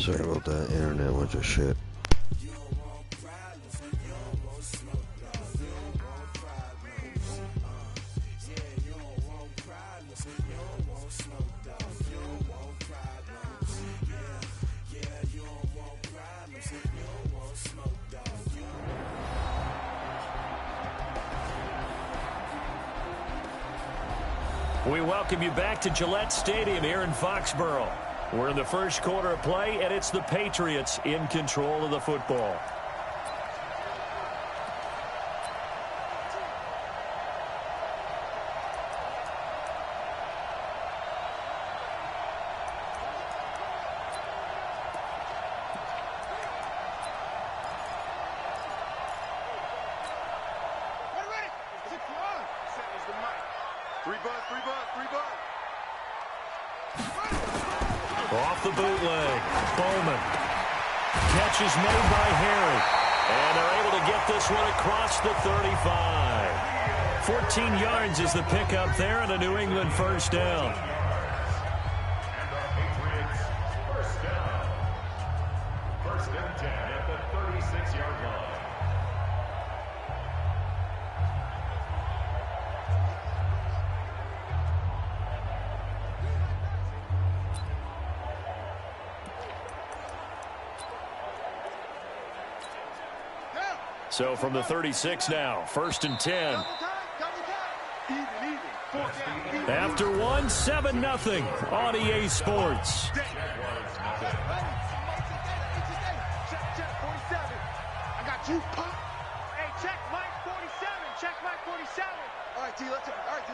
Sorry about that. Internet went to shit. We welcome you back to Gillette Stadium here in Foxborough. We're in the first quarter of play, and it's the Patriots in control of the football. Off the bootleg. Bowman. Catch is made by Harry. And they're able to get this one across the 35. 14 yards is the pickup there and a New England first down. And the Patriots first down. First and 10 at the 36-yard line. So from the 36 now, first and 10. After one, 7-0 on EA Sports. I got you. Hey, check Mike 47. Check Mike 47. All right, D, let's go. All right, D.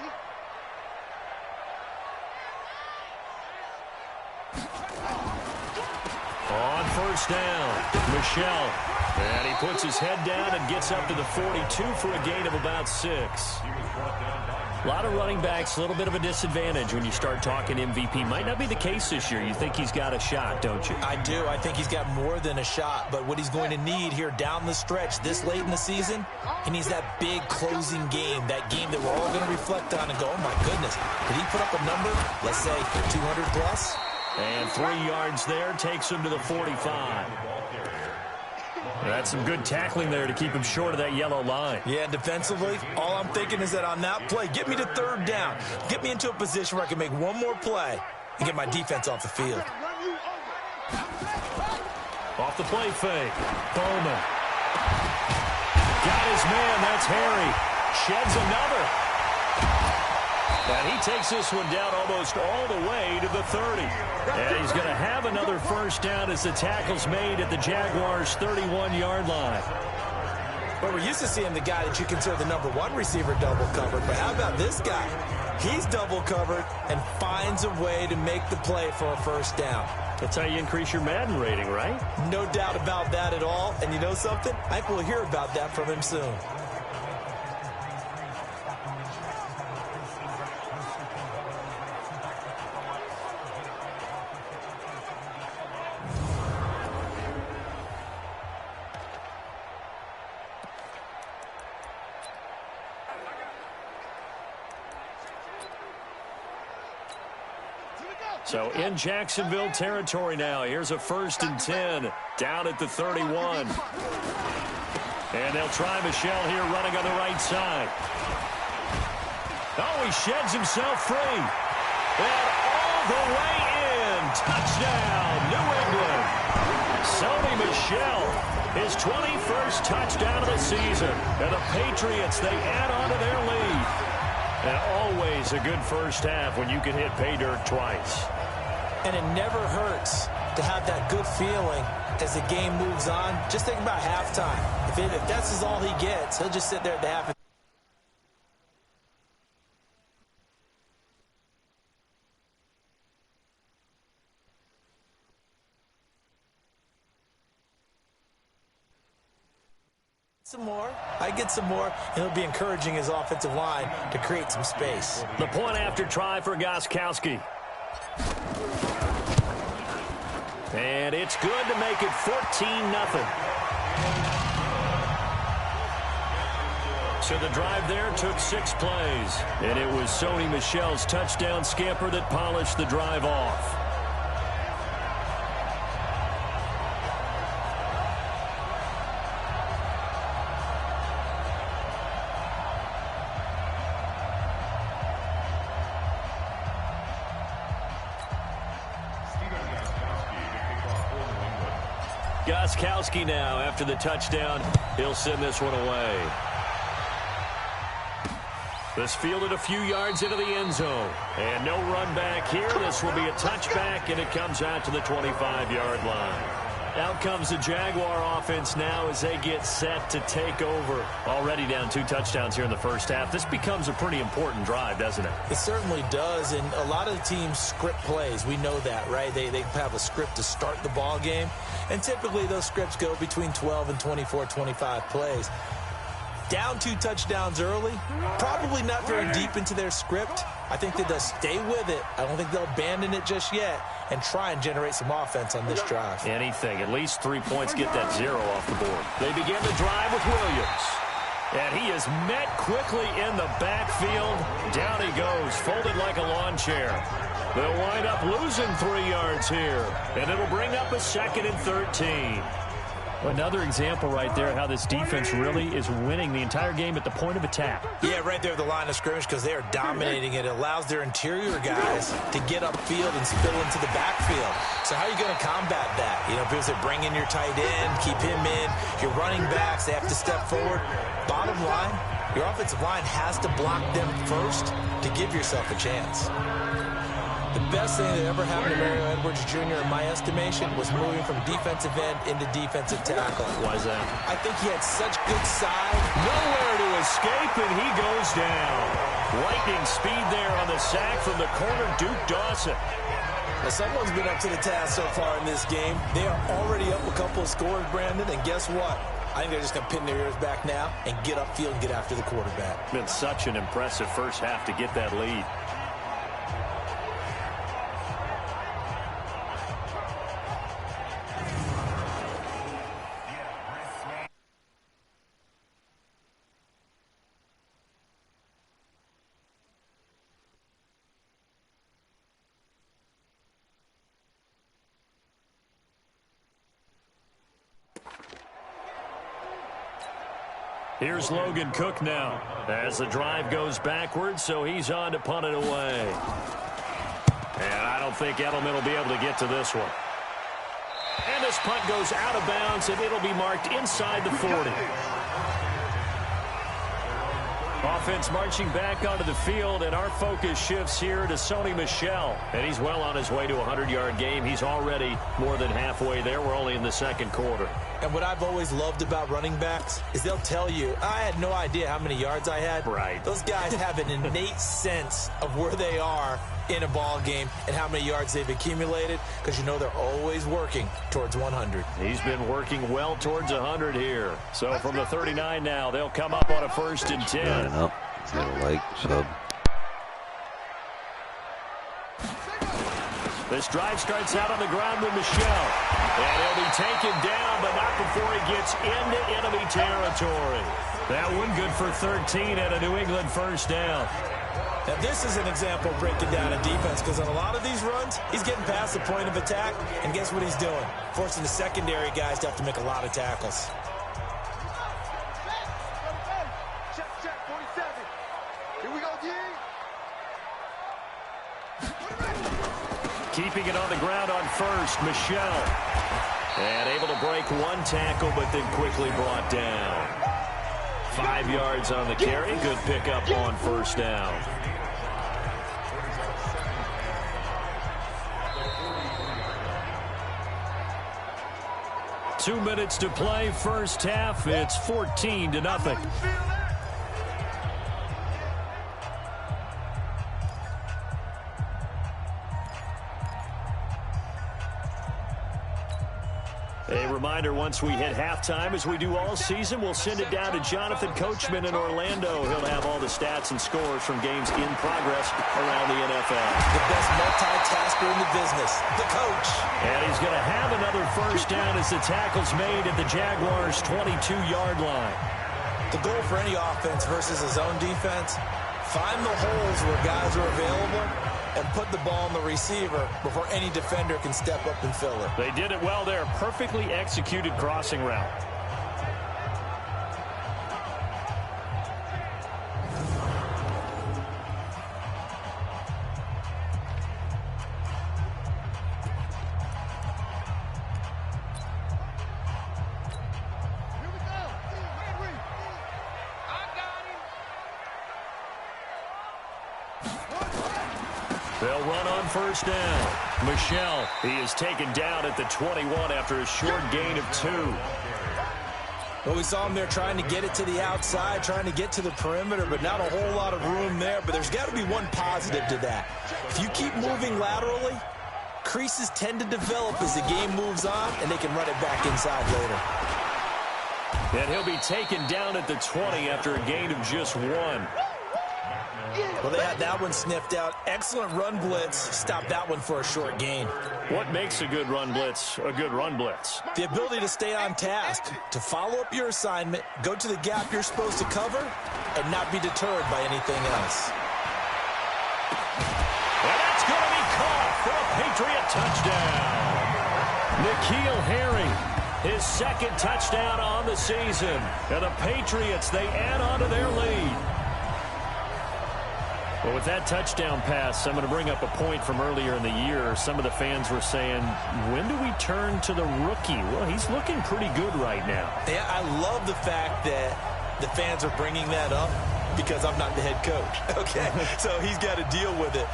On first down, Michelle. And he puts his head down and gets up to the 42 for a gain of about 6. A lot of running backs, a little bit of a disadvantage when you start talking MVP. Might not be the case this year. You think he's got a shot, don't you? I do. I think he's got more than a shot. But what he's going to need here down the stretch this late in the season, he needs that big closing game, that game that we're all going to reflect on and go, oh, my goodness, did he put up a number, let's say, 200 plus? And 3 yards there takes him to the 45. That's some good tackling there to keep him short of that yellow line. Yeah, defensively, all I'm thinking is that on that play, get me to third down. Get me into a position where I can make one more play and get my defense off the field. Off the play fake. Bowman. Got his man. That's Harry. Sheds another. And he takes this one down almost all the way to the 30. And he's going to have another first down as the tackle's made at the Jaguars' 31-yard line. Well, we're used to seeing the guy that you consider the number one receiver double covered. But how about this guy? He's double covered and finds a way to make the play for a first down. That's how you increase your Madden rating, right? No doubt about that at all. And you know something? I think we'll hear about that from him soon. So in Jacksonville territory now. Here's a first and 10 down at the 31. And they'll try Michelle here running on the right side. Oh, he sheds himself free. And all the way in. Touchdown, New England. Sony Michel, his 21st touchdown of the season. And the Patriots, they add on to their lead. And always a good first half when you can hit pay dirt twice. And it never hurts to have that good feeling as the game moves on. Just think about halftime. If that's all he gets, he'll just sit there at the half. Some more. I get some more, and it'll be encouraging his offensive line to create some space. The point after try for Gostkowski. And it's good to make it 14-0. So the drive there took 6 plays. And it was Sony Michel's touchdown scamper that polished the drive off. Gostkowski now after the touchdown. He'll send this one away. This fielded a few yards into the end zone. And no run back here. This will be a touchback, and it comes out to the 25-yard line. Out comes the Jaguar offense now as they get set to take over. Already down 2 touchdowns here in the first half. This becomes a pretty important drive, doesn't it? It certainly does, and a lot of the teams script plays. We know that, right? They have a script to start the ball game, and typically those scripts go between 12 and 24, 25 plays. Down 2 touchdowns early, probably not very deep into their script. I think that they'll stay with it. I don't think they'll abandon it just yet and try and generate some offense on this drive. Anything. At least 3 points, get that 0 off the board. They begin the drive with Williams. And he is met quickly in the backfield. Down he goes, folded like a lawn chair. They'll wind up losing 3 yards here. And it'll bring up a 2nd and 13. Another example right there how this defense really is winning the entire game at the point of attack. Yeah, right there at the line of scrimmage because they are dominating it. It allows their interior guys to get upfield and spill into the backfield. So how are you going to combat that? You know, because they bring in your tight end, keep him in. Your running backs, they have to step forward. Bottom line, your offensive line has to block them first to give yourself a chance. The best thing that ever happened to Mario Edwards Jr., in my estimation, was moving from defensive end into defensive tackle. Why is that? I think he had such good size. Nowhere to escape, and he goes down. Lightning speed there on the sack from the corner, Duke Dawson. Now, someone's been up to the task so far in this game. They are already up a couple of scores, Brandon, and guess what? I think they're just going to pin their ears back now and get upfield and get after the quarterback. Been such an impressive first half to get that lead. Here's Logan Cook now as the drive goes backwards, so he's on to punt it away. And I don't think Edelman will be able to get to this one. And this punt goes out of bounds, and it'll be marked inside the 40. Offense marching back onto the field, and our focus shifts here to Sony Michel. And he's well on his way to a 100-yard game. He's already more than halfway there. We're only in the second quarter. And what I've always loved about running backs is they'll tell you, I had no idea how many yards I had. Right. Those guys have an innate sense of where they are in a ball game and how many yards they've accumulated because you know they're always working towards 100. He's been working well towards 100 here. So from the 39 now, they'll come up on a 1st and 10. Line up. He's got a leg sub. This drive starts out on the ground with Michel. And he'll be taken down, but not before he gets into enemy territory. That one good for 13 and a New England first down. Now, this is an example of breaking down a defense because on a lot of these runs, he's getting past the point of attack, and guess what he's doing? Forcing the secondary guys to have to make a lot of tackles. Check, 47. Here we go, D. Keeping it on the ground on first, Michel. And able to break one tackle, but then quickly brought down. 5 yards on the carry. Good pickup on first down. Two minutes to play, first half. It's 14-0. A reminder, once we hit halftime, as we do all season, we'll send it down to Jonathan Coachman in Orlando. He'll have all the stats and scores from games in progress around the NFL. The best multitasker in the business, the coach. And he's going to have another first down as the tackle's made at the Jaguars' 22-yard line. The goal for any offense versus a zone defense, find the holes where guys are available and put the ball on the receiver before any defender can step up and fill it. They did it well there. Perfectly executed crossing route. They'll run on first down. Michel, he is taken down at the 21 after a short gain of 2. Well, we saw him there trying to get it to the outside, trying to get to the perimeter, but not a whole lot of room there. But there's got to be one positive to that. If you keep moving laterally, creases tend to develop as the game moves on, and they can run it back inside later. And he'll be taken down at the 20 after a gain of just 1. Well, they had that one sniffed out. Excellent run blitz. Stopped that one for a short gain. What makes a good run blitz a good run blitz? The ability to stay on task, to follow up your assignment, go to the gap you're supposed to cover, and not be deterred by anything else. And that's going to be caught for a Patriot touchdown. N'Keal Harry, his second touchdown on the season. And the Patriots, they add on to their lead. Well, with that touchdown pass, I'm going to bring up a point from earlier in the year. Some of the fans were saying, when do we turn to the rookie? Well, he's looking pretty good right now. Yeah, I love the fact that the fans are bringing that up because I'm not the head coach. Okay, so he's got to deal with it.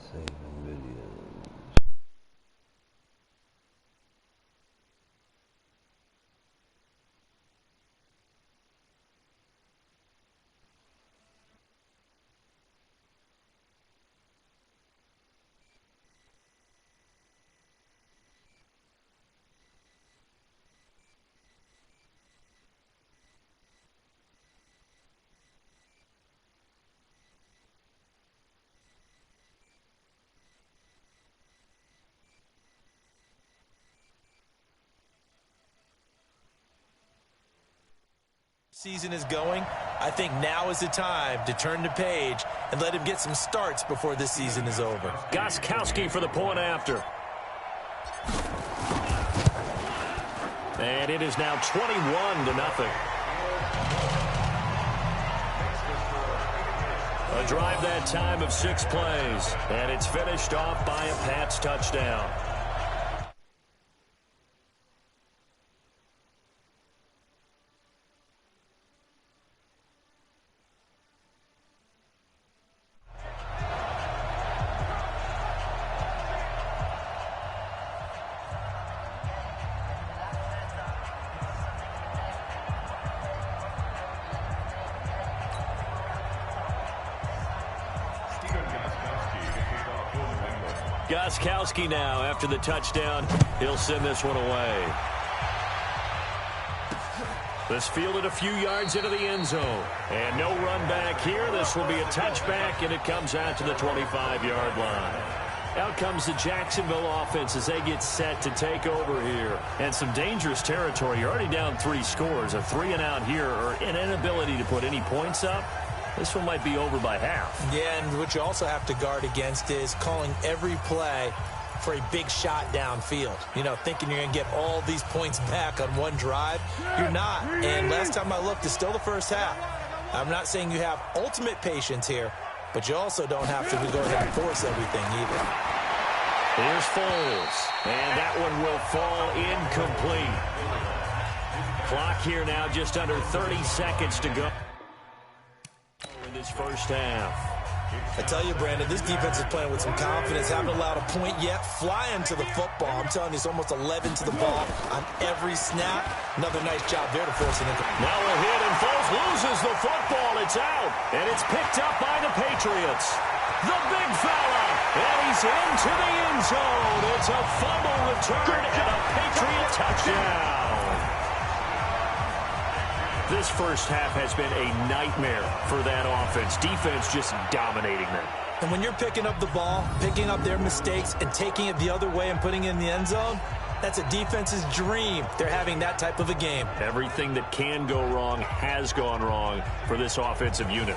Saving videos. Season is going, I think now is the time to turn the page and let him get some starts before this season is over. Gostkowski for the point after. And it is now 21-0. A drive that time of 6 plays. And it's finished off by a Pats touchdown. Gostkowski now after the touchdown. He'll send this one away. This fielded a few yards into the end zone. And no run back here. This will be a touchback, and it comes out to the 25-yard line. Out comes the Jacksonville offense as they get set to take over here. And some dangerous territory. You're already down 3 scores. A 3-and-out here, or an inability to put any points up. This one might be over by half. Yeah, and what you also have to guard against is calling every play for a big shot downfield. You know, thinking you're going to get all these points back on one drive. You're not. And last time I looked, it's still the first half. I'm not saying you have ultimate patience here, but you also don't have to go ahead and force everything either. Here's Foles. And that one will fall incomplete. Clock here now just under 30 seconds to go in this first half. I tell you, Brandon, this defense is playing with some confidence. Haven't allowed a point yet. Flying to the football. I'm telling you, it's almost 11 to the ball on every snap. Another nice job there to force it into. Now a hit, and Foles loses the football. It's out, and it's picked up by the Patriots. The big fella, and he's into the end zone. It's a fumble return and a Patriot touchdown. This first half has been a nightmare for that offense. Defense just dominating them. And when you're picking up the ball, picking up their mistakes, and taking it the other way and putting it in the end zone, that's a defense's dream. They're having that type of a game. Everything that can go wrong has gone wrong for this offensive unit.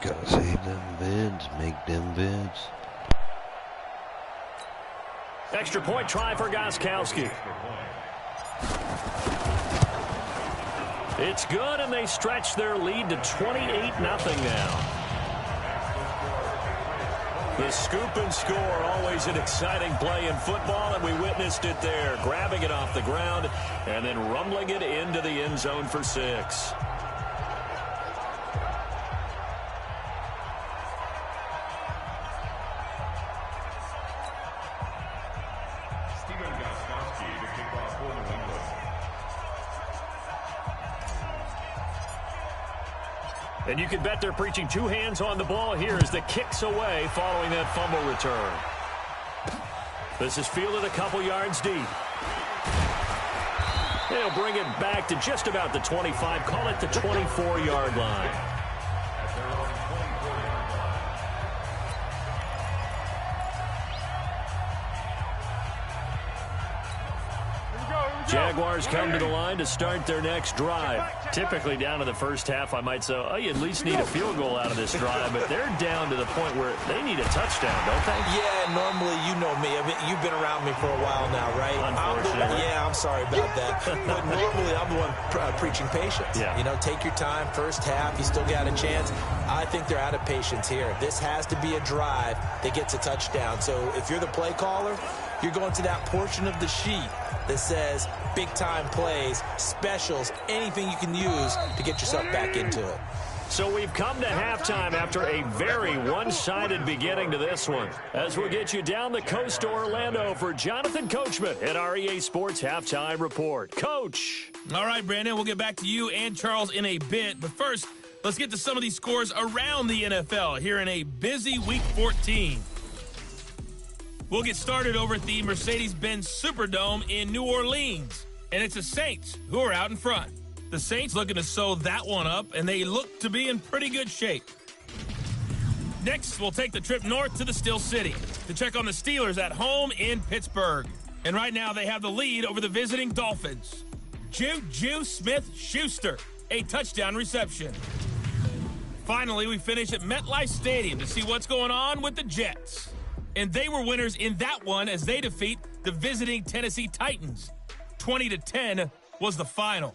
Gotta save them vids, make them vids. Extra point try for Gostkowski. It's good, and they stretch their lead to 28-0 now. The scoop and score, always an exciting play in football, and we witnessed it there, grabbing it off the ground and then rumbling it into the end zone for 6. And you can bet they're preaching 2 hands on the ball here as the kick's away following that fumble return. This is fielded a couple yards deep. They'll bring it back to just about the 25, call it the 24-yard line. Jaguars come to the line to start their next drive. Typically down to the first half, I might say, oh, you at least need a field goal out of this drive, but they're down to the point where they need a touchdown, don't they? Yeah, normally, you know me. I mean, you've been around me for a while now, right? Unfortunately. I'm sorry about that. But normally, I'm the one preaching patience. Yeah. You know, take your time. First half, you still got a chance. I think they're out of patience here. This has to be a drive that gets a touchdown. So if you're the play caller, you're going to that portion of the sheet that says big-time plays, specials, anything you can use to get yourself back into it. So we've come to halftime after a very one-sided beginning to this one. As we'll get you down the coast to Orlando for Jonathan Coachman at our EA Sports Halftime Report. Coach. All right, Brandon, we'll get back to you and Charles in a bit. But first, let's get to some of these scores around the NFL here in a busy Week 14. We'll get started over at the Mercedes-Benz Superdome in New Orleans. And it's the Saints who are out in front. The Saints looking to sew that one up, and they look to be in pretty good shape. Next, we'll take the trip north to the Steel City to check on the Steelers at home in Pittsburgh. And right now, they have the lead over the visiting Dolphins. Juju Smith-Schuster, a touchdown reception. Finally, we finish at MetLife Stadium to see what's going on with the Jets. And they were winners in that one as they defeat the visiting Tennessee Titans. 20-10 was the final.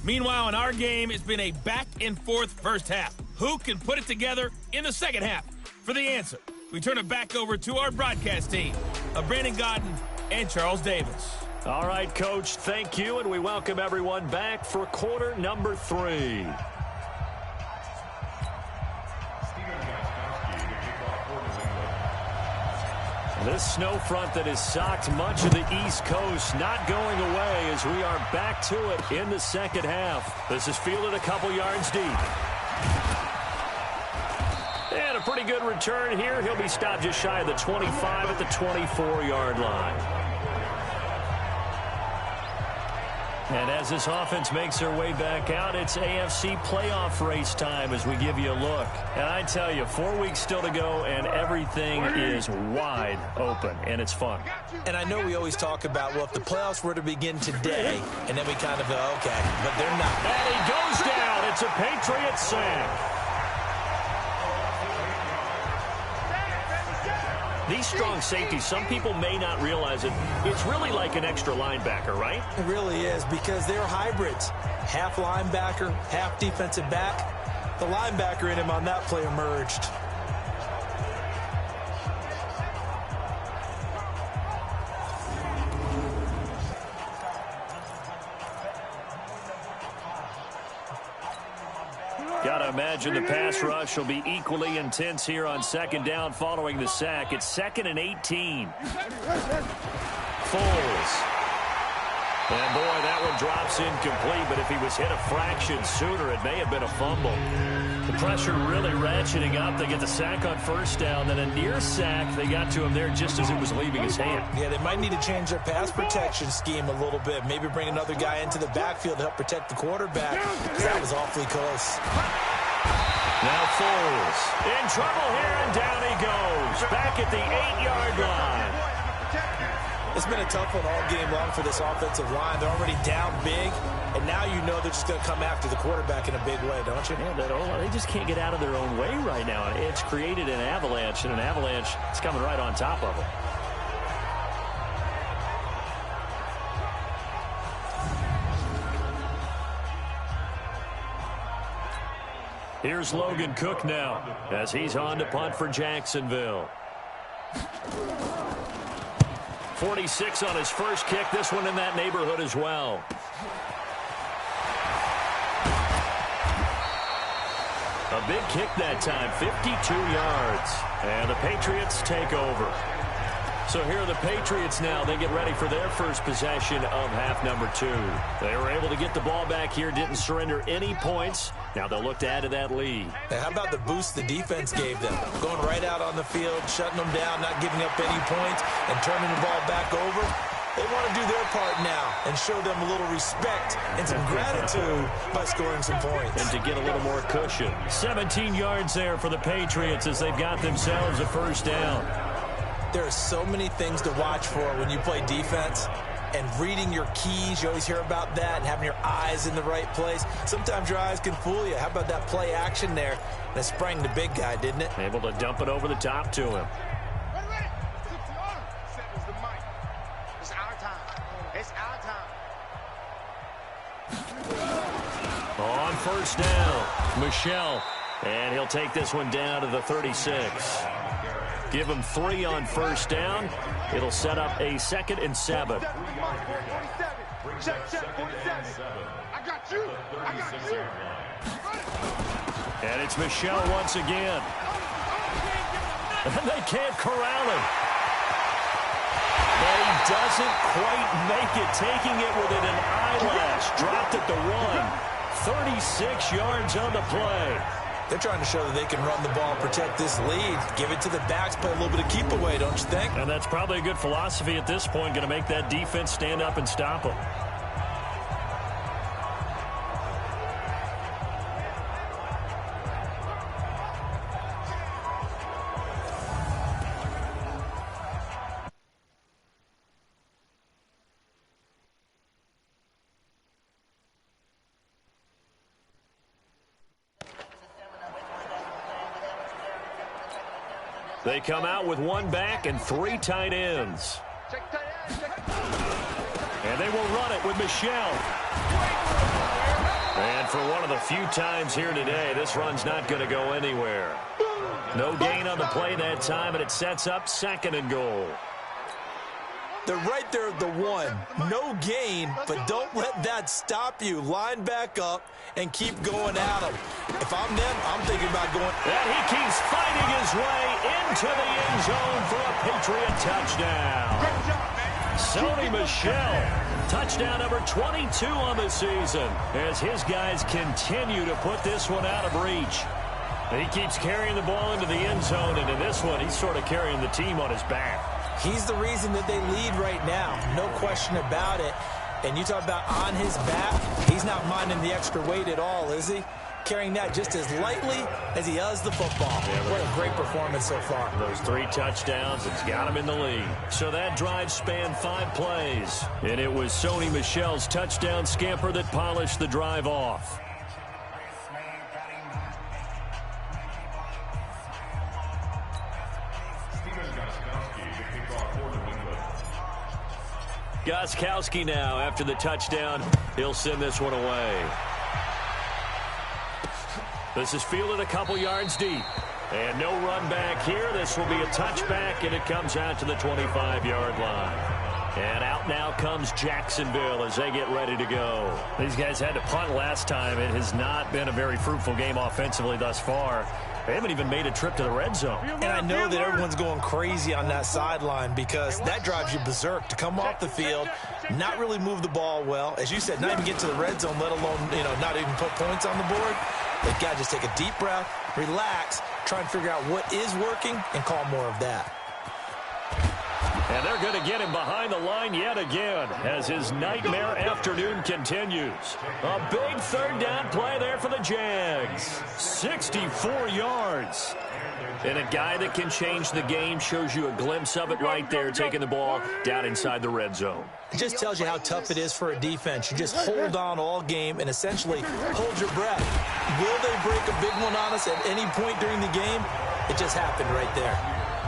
Meanwhile, in our game, it's been a back-and-forth first half. Who can put it together in the second half? For the answer, we turn it back over to our broadcast team of Brandon Godden and Charles Davis. All right, Coach, thank you, and we welcome everyone back for quarter number 3. This snow front that has socked much of the East Coast not going away as we are back to it in the second half. This is fielded a couple yards deep. And a pretty good return here. He'll be stopped just shy of the 25 at the 24-yard line. And as this offense makes their way back out, it's AFC playoff race time as we give you a look. And I tell you, 4 weeks still to go, and everything is wide open, and it's fun. And I know we always talk about, well, if the playoffs were to begin today, and then we kind of go, okay, but they're not. And he goes down. It's a Patriot sack. These strong safeties, some people may not realize it. It's really like an extra linebacker, right? It really is, because they're hybrids. Half linebacker, half defensive back. The linebacker in him on that play emerged. Gotta imagine the pass rush will be equally intense here on second down following the sack. It's 2nd and 18. Foles. And boy, that one drops incomplete, but if he was hit a fraction sooner, it may have been a fumble. The pressure really ratcheting up. They get the sack on first down, then a near sack. They got to him there just as it was leaving his hand. Yeah, they might need to change their pass protection scheme a little bit. Maybe bring another guy into the backfield to help protect the quarterback, because that was awfully close. Now Foles in trouble here, and down he goes. Back at the 8-yard line. It's been a tough one all game long for this offensive line. They're already down big, and now you know they're just going to come after the quarterback in a big way, don't you? Yeah, they just can't get out of their own way right now. It's created an avalanche, and an avalanche is coming right on top of them. Here's Logan Cook now as he's on to punt for Jacksonville. 46 on his first kick. This one in that neighborhood as well. A big kick that time, 52 yards. And the Patriots take over. So here are the Patriots now. They get ready for their first possession of half number 2. They were able to get the ball back here, didn't surrender any points. Now they'll look to add to that lead. Hey, how about the boost the defense gave them? Going right out on the field, shutting them down, not giving up any points, and turning the ball back over. They want to do their part now and show them a little respect and some gratitude by scoring some points. And to get a little more cushion. 17 yards there for the Patriots as they've got themselves a first down. There are so many things to watch for when you play defense. And reading your keys, you always hear about that, and having your eyes in the right place. Sometimes your eyes can fool you. How about that play action there? That sprang the big guy, didn't it? Able to dump it over the top to him. It's our time. It's our time. On first down, Michelle. And he'll take this one down to the 36. Give him 3 on first down. It'll set up a 2nd and 7. Check, 47. I got you. I got you. And it's Michelle once again. And they can't corral him. But he doesn't quite make it, taking it within an eyelash. Dropped at the 1. 36 yards on the play. They're trying to show that they can run the ball, protect this lead, give it to the backs, play a little bit of keep away, don't you think? And that's probably a good philosophy at this point, going to make that defense stand up and stop them. They come out with 1 back and 3 tight ends. And they will run it with Michelle. And for one of the few times here today, this run's not going to go anywhere. No gain on the play that time, and it sets up 2nd and goal. They're right there at the 1. No gain, but don't let that stop you. Line back up and keep going at them. If I'm them, I'm thinking about going. And he keeps fighting his way into the end zone for a Patriot touchdown. Sony Michel, touchdown number 22 on the season, as his guys continue to put this one out of reach. He keeps carrying the ball into the end zone, and in this one, he's sort of carrying the team on his back. He's the reason that they lead right now. No question about it. And you talk about on his back, he's not minding the extra weight at all, is he? Carrying that just as lightly as he does the football. Yeah, what a great performance so far. Those 3 touchdowns, it's got him in the lead. So that drive spanned 5 plays. And it was Sony Michel's touchdown scamper that polished the drive off. Gostkowski now after the touchdown. He'll send this one away. This is fielded a couple yards deep. And no run back here. This will be a touchback, and it comes out to the 25-yard line. And out now comes Jacksonville as they get ready to go. These guys had to punt last time. It has not been a very fruitful game offensively thus far. They haven't even made a trip to the red zone. And I know that everyone's going crazy on that sideline because that drives you berserk to come off the field, not really move the ball well. As you said, not even get to the red zone, let alone, not even put points on the board. They've got to just take a deep breath, relax, try and figure out what is working, and call more of that. And they're going to get him behind the line yet again as his nightmare afternoon continues. A big third down play there for the Jags. 64 yards. And a guy that can change the game shows you a glimpse of it right there, taking the ball down inside the red zone. It just tells you how tough it is for a defense. You just hold on all game and essentially hold your breath. Will they break a big one on us at any point during the game? It just happened right there.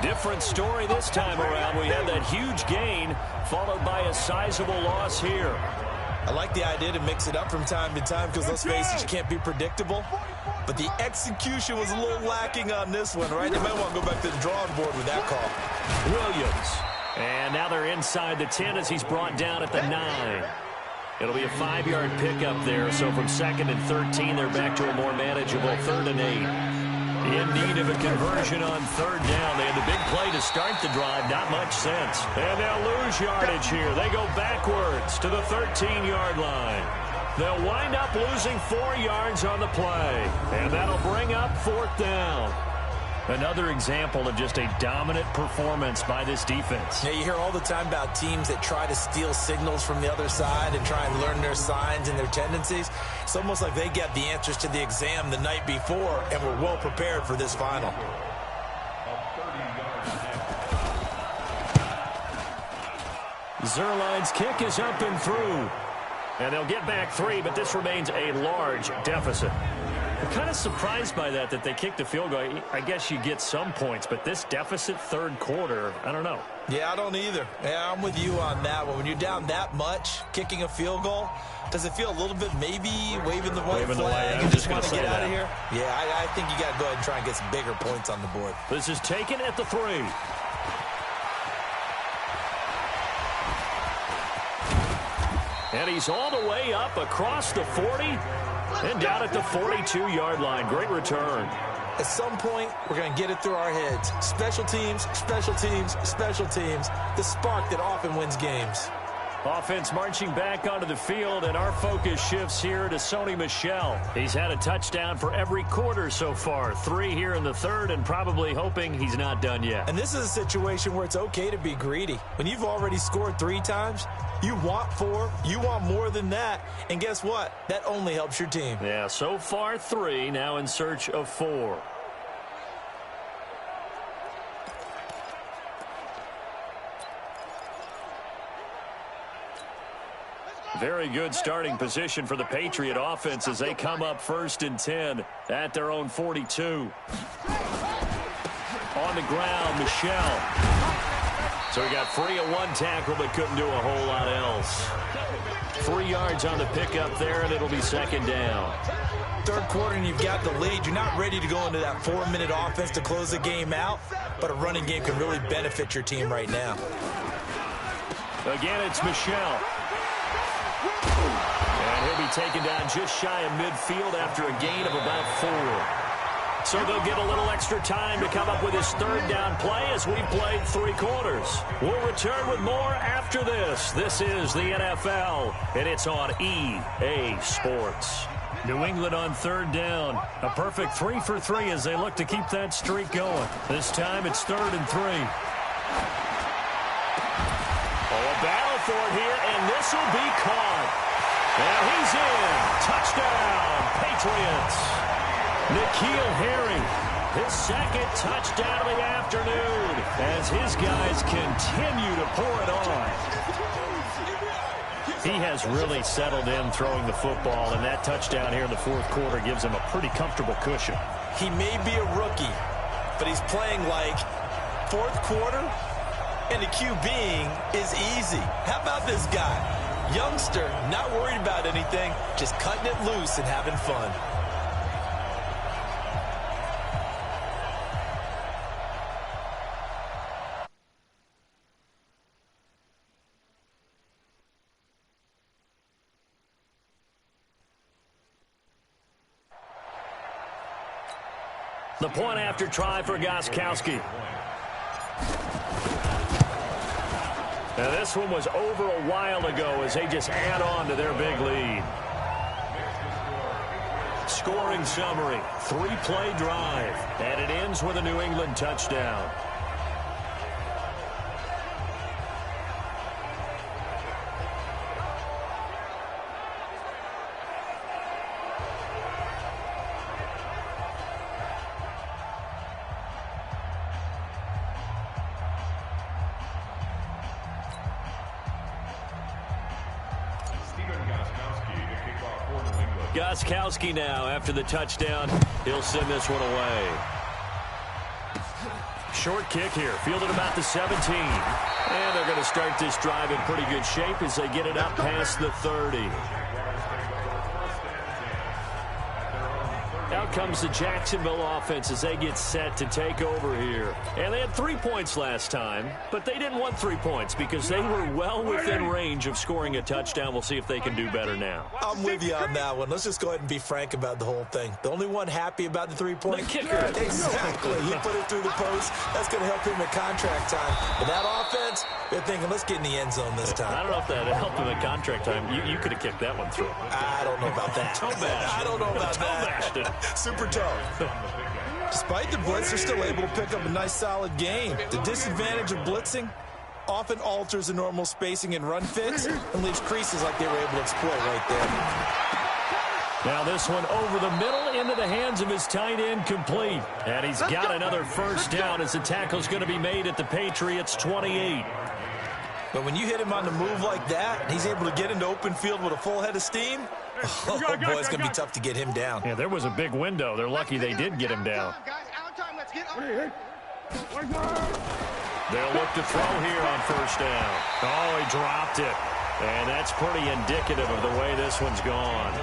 Different story this time around. We had that huge gain followed by a sizable loss here. I like the idea to mix it up from time to time because, let's face it, you can't be predictable. But the execution was a little lacking on this one, right? They might want to go back to the drawing board with that call. Williams. And now they're inside the 10 as he's brought down at the 9. It'll be a 5-yard pickup there. So from 2nd and 13, they're back to a more manageable 3rd and 8. In need of a conversion on 3rd down. They had the big play to start the drive. Not much sense. And they'll lose yardage here. They go backwards to the 13-yard line. They'll wind up losing 4 yards on the play. And that'll bring up 4th down. Another example of just a dominant performance by this defense. Yeah, you hear all the time about teams that try to steal signals from the other side and try and learn their signs and their tendencies. It's almost like they get the answers to the exam the night before and were well prepared for this final. Zerline's kick is up and through. And they'll get back 3, but this remains a large deficit. I'm kind of surprised by that they kicked the field goal. I guess you get some points, but this deficit 3rd quarter, I don't know. Yeah, I don't either. Yeah, I'm with you on that one. When you're down that much, kicking a field goal, does it feel a little bit maybe waving the white flag and just want to get out of here? Yeah, I think you got to go ahead and try and get some bigger points on the board. This is taken at the 3. And he's all the way up across the 40 and down at the 42-yard line. Great return. At some point, we're going to get it through our heads. Special teams, special teams, special teams. The spark that often wins games. Offense marching back onto the field, and our focus shifts here to Sony Michel. He's had a touchdown for every quarter so far. 3 here in the 3rd, and probably hoping he's not done yet. And this is a situation where it's okay to be greedy. When you've already scored 3 times, you want 4, you want more than that. And guess what? That only helps your team. Yeah, so far 3, now in search of 4. Very good starting position for the Patriot offense as they come up 1st and 10 at their own 42. On the ground, Michel. So he got free of 1 tackle but couldn't do a whole lot else. 3 yards on the pickup there, and it'll be 2nd down. 3rd quarter and you've got the lead. You're not ready to go into that 4-minute offense to close the game out, but a running game can really benefit your team right now. Again, it's Michel. And he'll be taken down just shy of midfield after a gain of about 4. So they'll get a little extra time to come up with his 3rd down play as we've played 3 quarters. We'll return with more after this. This is the NFL, and it's on EA Sports. New England on 3rd down. A perfect 3 for 3 as they look to keep that streak going. This time it's 3rd and 3. A battle for it here, and this will be caught. And he's in. Touchdown, Patriots. N'Keal Harry, his 2nd touchdown of the afternoon as his guys continue to pour it on. He has really settled in throwing the football, and that touchdown here in the 4th quarter gives him a pretty comfortable cushion. He may be a rookie, but he's playing like 4th quarter, and the QBing is easy. How about this guy? Youngster, not worried about anything, just cutting it loose and having fun. The point after try for Gostkowski. Now this one was over a while ago as they just add on to their big lead. Scoring summary, 3-play drive, and it ends with a New England touchdown. Gostkowski now after the touchdown. He'll send this one away. Short kick here, fielded about the 17. And they're going to start this drive in pretty good shape as they get it up past the 30. Out comes the Jacksonville offense as they get set to take over here. And they had 3 points last time, but they didn't want 3 points because they were well within range of scoring a touchdown. We'll see if they can do better now. I'm with you on that one. Let's just go ahead and be frank about the whole thing. The only one happy about the 3-point? The kicker. Exactly. He put it through the post. That's going to help him at contract time. But that offense, they're thinking, let's get in the end zone this time. I don't know if that helped him at contract time. You could have kicked that one through. I don't know about that. I don't know about that. Super tough. Despite the blitz, they're still able to pick up a nice solid game. The disadvantage of blitzing often alters the normal spacing and run fits and leaves creases like they were able to exploit right there. Now this one over the middle into the hands of his tight end, complete. And he's got another first down as the tackle's going to be made at the Patriots 28. But when you hit him on the move like that, and he's able to get into open field with a full head of steam, oh boy, it's going to be tough to get him down. Yeah, there was a big window. They're lucky they did get him down. They'll look to throw here on first down. Oh, he dropped it. And that's pretty indicative of the way this one's gone.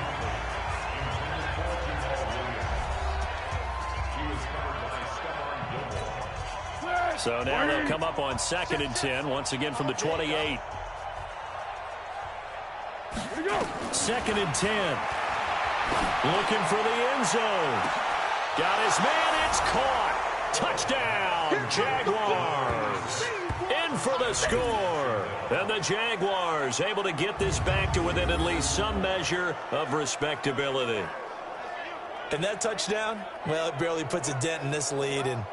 So now they'll come up on 2nd and 10, once again from the 28. 2nd and 10. Looking for the end zone. Got his man. It's caught. Touchdown, Jaguars. In for the score. And the Jaguars able to get this back to within at least some measure of respectability. And that touchdown, well, it barely puts a dent in this lead. And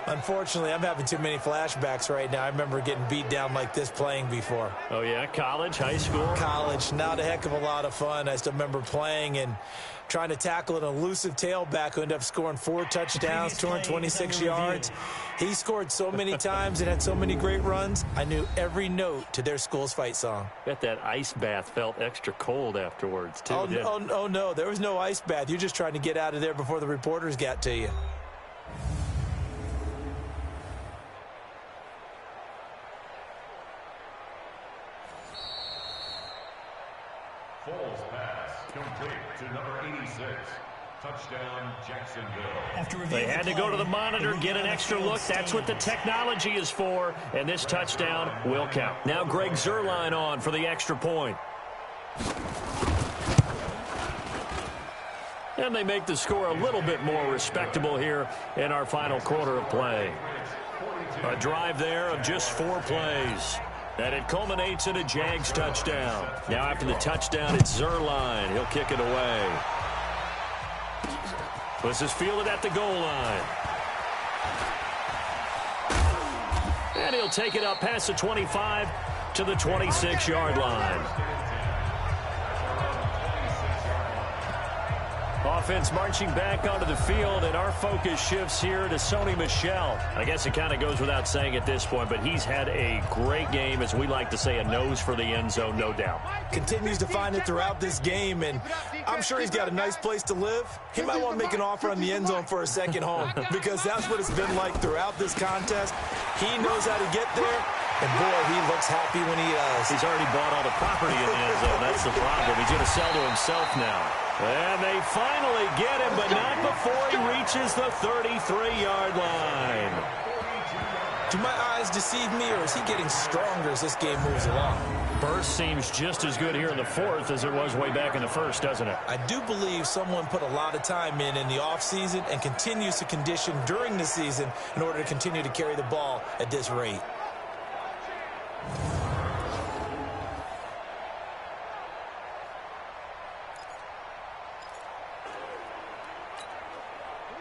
unfortunately, I'm having too many flashbacks right now. I remember getting beat down like this playing before. Oh, yeah? College, high school? College. Not a heck of a lot of fun. I still remember playing and trying to tackle an elusive tailback who ended up scoring 4 touchdowns, 226 yards. He scored so many times and had so many great runs, I knew every note to their school's fight song. Bet that ice bath felt extra cold afterwards, too. Oh, no. There was no ice bath. You're just trying to get out of there before the reporters got to you. Foles pass complete to number 86. Touchdown, Jacksonville. They had to go to the monitor, get an extra look. That's what the technology is for, and this touchdown will count. Now Greg Zuerlein on for the extra point. And they make the score a little bit more respectable here in our final quarter of play. A drive there of just 4 plays. And it culminates in a Jags touchdown. Now after the touchdown, it's Zuerlein. He'll kick it away. This is fielded at the goal line. And he'll take it up past the 25 to the 26-yard line. Offense marching back onto the field, and our focus shifts here to Sony Michel. I guess it kind of goes without saying at this point, but he's had a great game, as we like to say, a nose for the end zone, no doubt. Continues to find it throughout this game, and I'm sure he's got a nice place to live. He might want to make an offer on the end zone for a second home, because that's what it's been like throughout this contest. He knows how to get there, and boy, he looks happy when he does. He's already bought all the property in the end zone. That's the problem. He's going to sell to himself now. And they finally get him, but not before he reaches the 33-yard line. Do my eyes deceive me, or is he getting stronger as this game moves along? Burst seems just as good here in the 4th as it was way back in the 1st, doesn't it? I do believe someone put a lot of time in the offseason and continues to condition during the season in order to continue to carry the ball at this rate.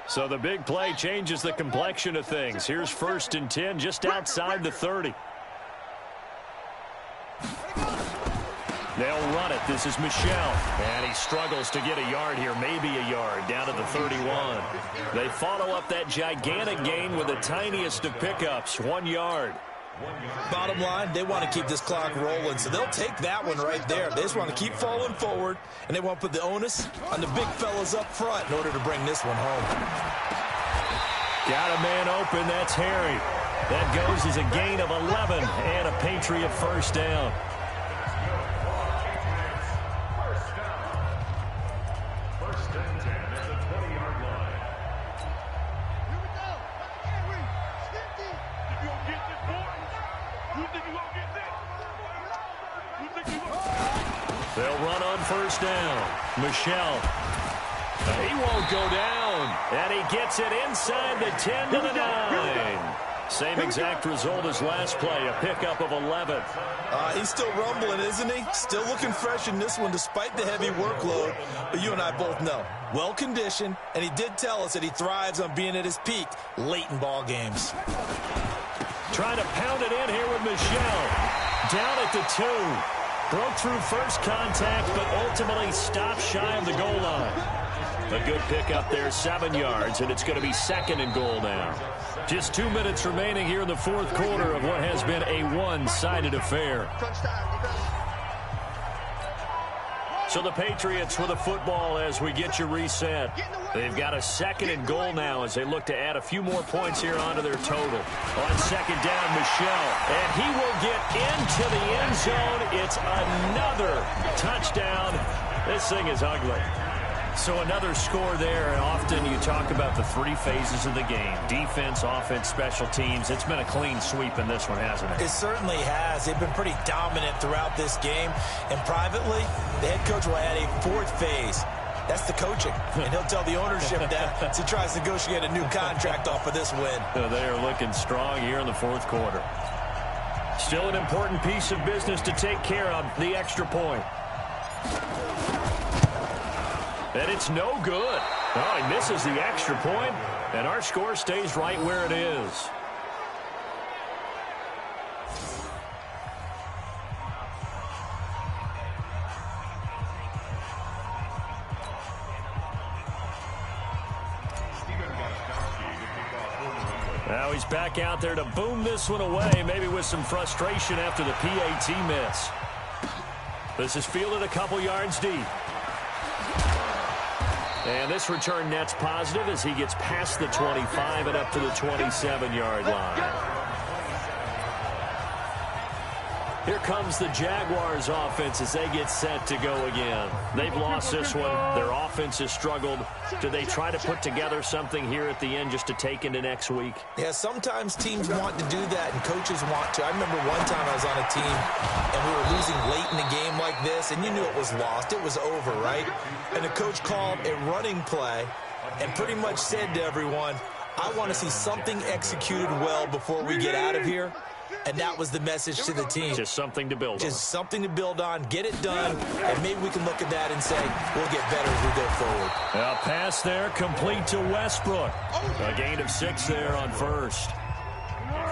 So the big play changes the complexion of things. Here's 1st and 10 just outside the 30. They'll run it. This is Michel. And he struggles to get a yard here, maybe a yard, down to the 31. They follow up that gigantic gain with the tiniest of pickups, 1 yard. Bottom line, they want to keep this clock rolling, so they'll take that one right there. They just want to keep falling forward, and they want to put the onus on the big fellas up front in order to bring this one home. Got a man open. That's Harry. That goes as a gain of 11 and a Patriot first down. First and 10 at the 20-yard line. Here we go. Henry, 50. You gonna get this, boy? You think you gonna get this? You think you gonna... They'll run on first down. Michelle. He won't go down. And he gets it inside the 10 to the 9. Same exact result as last play, a pickup of 11. He's still rumbling, isn't he? Still looking fresh in this one despite the heavy workload. But you and I both know, well-conditioned, and he did tell us that he thrives on being at his peak late in ball games. Trying to pound it in here with Michelle. Down at the 2. Broke through first contact, but ultimately stopped shy of the goal line. A good pickup there, 7 yards, and it's going to be second and goal now. Just 2 minutes remaining here in the fourth quarter of what has been a one-sided affair. So the Patriots with a football as we get you reset. They've got a second and goal now as they look to add a few more points here onto their total. On second down, Michelle, and he will get into the end zone. It's another touchdown. This thing is ugly. So another score there, and often you talk about the 3 phases of the game. Defense, offense, special teams. It's been a clean sweep in this one, hasn't it? It certainly has. They've been pretty dominant throughout this game. And privately, the head coach will add a 4th phase. That's the coaching. And he'll tell the ownership that as he tries to negotiate a new contract off of this win. They are looking strong here in the fourth quarter. Still an important piece of business to take care of, the extra point. And it's no good. Oh, he misses the extra point, and our score stays right where it is. Now he's back out there to boom this one away, maybe with some frustration after the PAT miss. This is fielded a couple yards deep. And this return net's positive as he gets past the 25 and up to the 27-yard line. Here comes the Jaguars offense as they get set to go again. They've lost this one. Their offense has struggled. Do they try to put together something here at the end just to take into next week? Yeah, sometimes teams want to do that and coaches want to. I remember one time I was on a team and we were losing late in the game like this, and you knew it was lost. It was over, right? And the coach called a running play and pretty much said to everyone, I want to see something executed well before we get out of here. And that was the message to the team. Just something to build on. Just something to build on, get it done, and maybe we can look at that and say, we'll get better as we go forward. A pass there, complete to Westbrook. A gain of 6 there on first.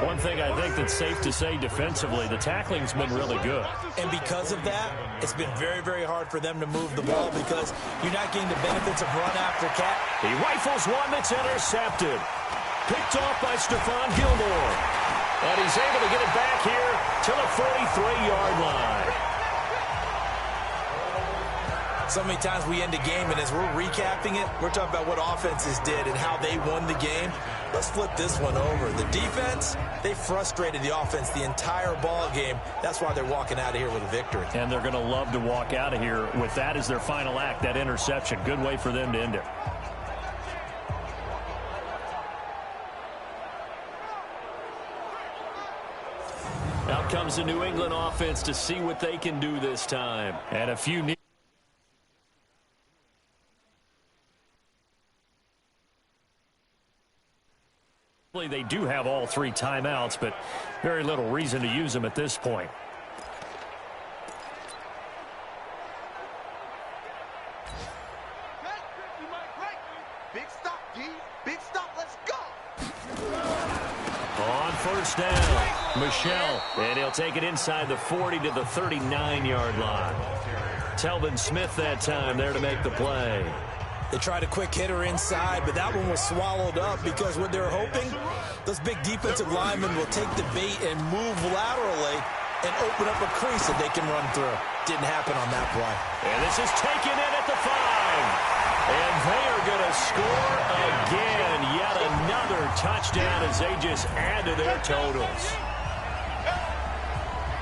One thing I think that's safe to say defensively, the tackling's been really good. And because of that, it's been very, very hard for them to move the ball because you're not getting the benefits of run after catch. He rifles one that's intercepted. Picked off by Stephon Gilmore. And he's able to get it back here to the 43-yard line. So many times we end a game, and as we're recapping it, we're talking about what offenses did and how they won the game. Let's flip this one over. The defense, they frustrated the offense the entire ball game. That's why they're walking out of here with a victory. And they're going to love to walk out of here with that as their final act, that interception. Good way for them to end it. Out comes the New England offense to see what they can do this time. And a few they do have all 3 timeouts, but very little reason to use them at this point. Big stop, D. Big stop. Let's go. On first down, Michelle, and he'll take it inside the 40 to the 39-yard line. Telvin Smith that time there to make the play. They tried a quick hitter inside, but that one was swallowed up because what they're hoping, those big defensive linemen will take the bait and move laterally and open up a crease that they can run through. Didn't happen on that play. And this is taken in at the 5. And they are going to score again. Yet another touchdown as they just add to their totals.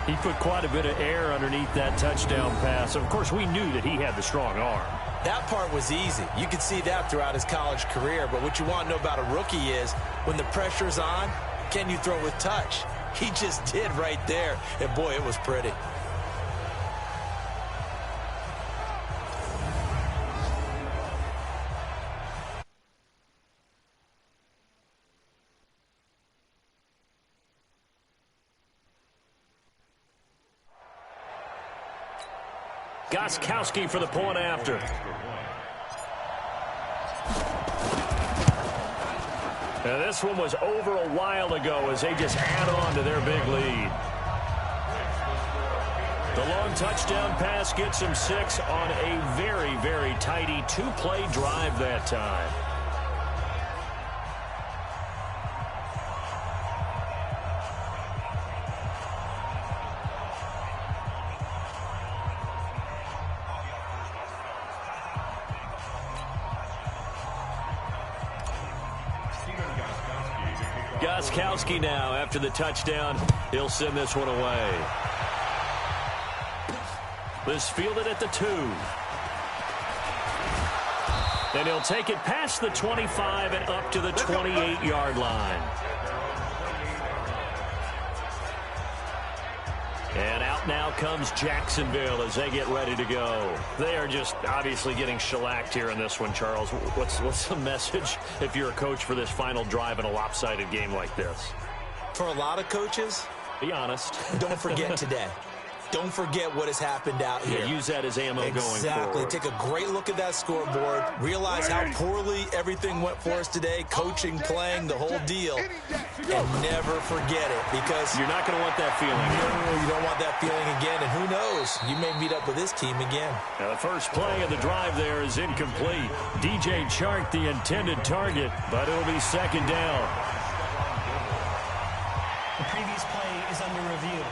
He put quite a bit of air underneath that touchdown pass. Of course, we knew that he had the strong arm. That part was easy. You could see that throughout his college career. But what you want to know about a rookie is when the pressure's on, can you throw with touch? He just did right there. And, boy, it was pretty. Gostkowski for the point after. Now this one was over a while ago as they just add on to their big lead. The long touchdown pass gets them 6 on a very, very tidy 2-play drive that time. Gostkowski now after the touchdown. He'll send this one away. This fielded at the 2. Then he'll take it past the 25 and up to the 28-yard line. And out now comes Jacksonville as they get ready to go. They are just obviously getting shellacked here in this one, Charles. What's the message if you're a coach for this final drive in a lopsided game like this? For a lot of coaches, be honest. Don't forget today. Don't forget what has happened out here. Yeah, use that as ammo going forward. Exactly. Take a great look at that scoreboard. Realize how poorly everything went for us today. Coaching, playing, the whole deal. And never forget it because you're not going to want that feeling. No, you don't want that feeling again. And who knows? You may meet up with this team again. Now the first play of the drive there is incomplete. DJ Chark the intended target, but it'll be second down. The previous play is under review.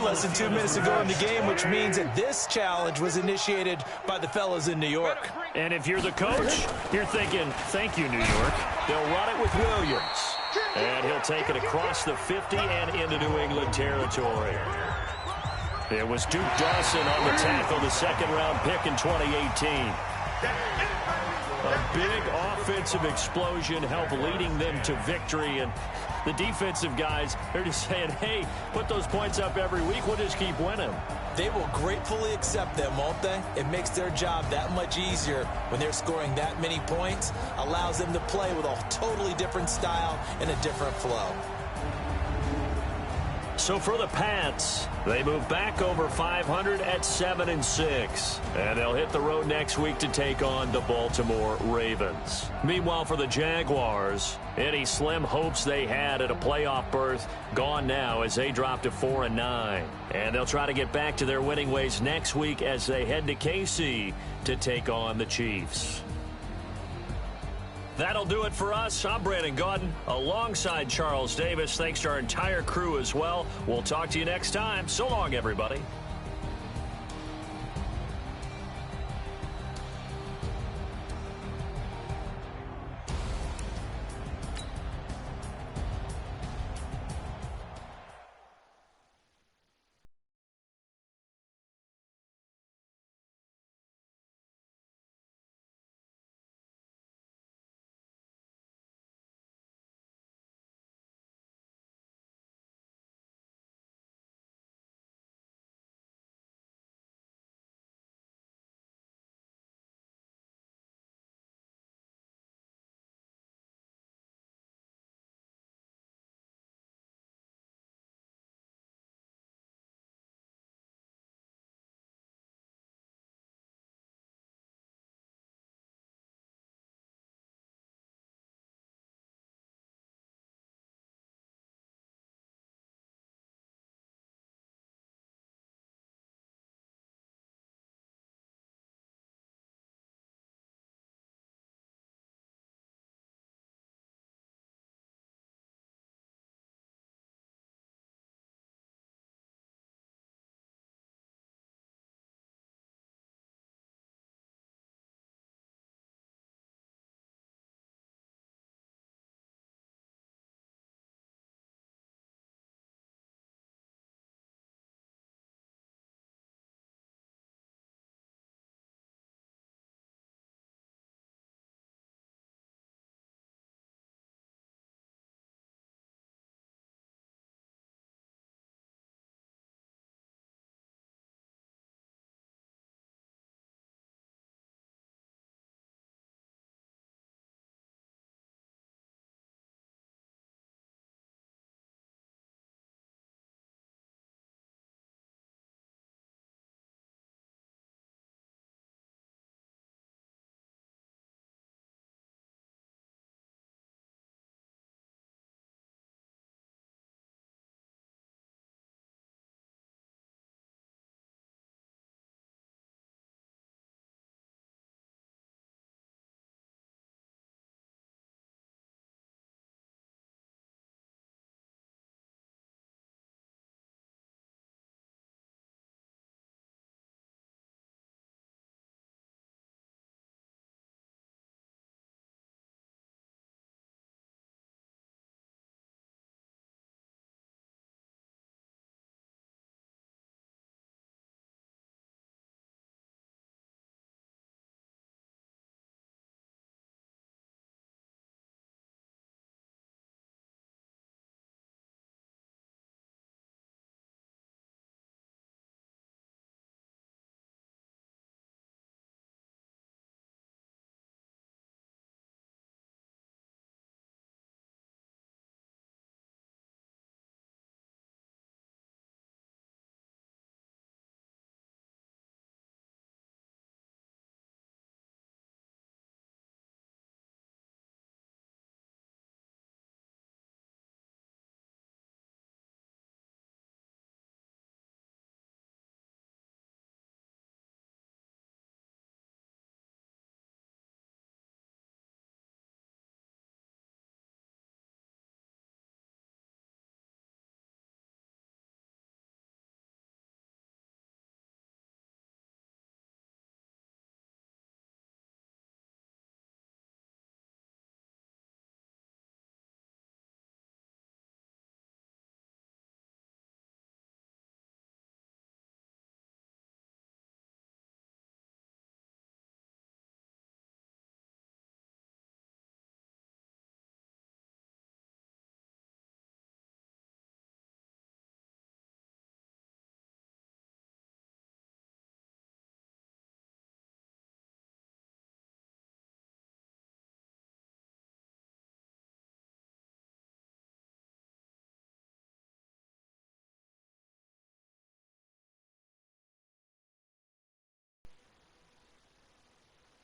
Less than 2 minutes to go in the game, which means that this challenge was initiated by the fellas in New York. And if you're the coach, you're thinking, thank you, New York. They'll run it with Williams. And he'll take it across the 50 and into New England territory. It was Duke Dawson on the tackle, the second-round pick in 2018. A big offensive explosion helped leading them to victory. And the defensive guys, they're just saying, hey, put those points up every week. We'll just keep winning. They will gratefully accept them, won't they? It makes their job that much easier when they're scoring that many points. Allows them to play with a totally different style and a different flow. So for the Pats, they move back over 500 at 7-6. And they'll hit the road next week to take on the Baltimore Ravens. Meanwhile, for the Jaguars, any slim hopes they had at a playoff berth gone now as they drop to 4-9. And they'll try to get back to their winning ways next week as they head to KC to take on the Chiefs. That'll do it for us. I'm Brandon Gaudin alongside Charles Davis. Thanks to our entire crew as well. We'll talk to you next time. So long, everybody.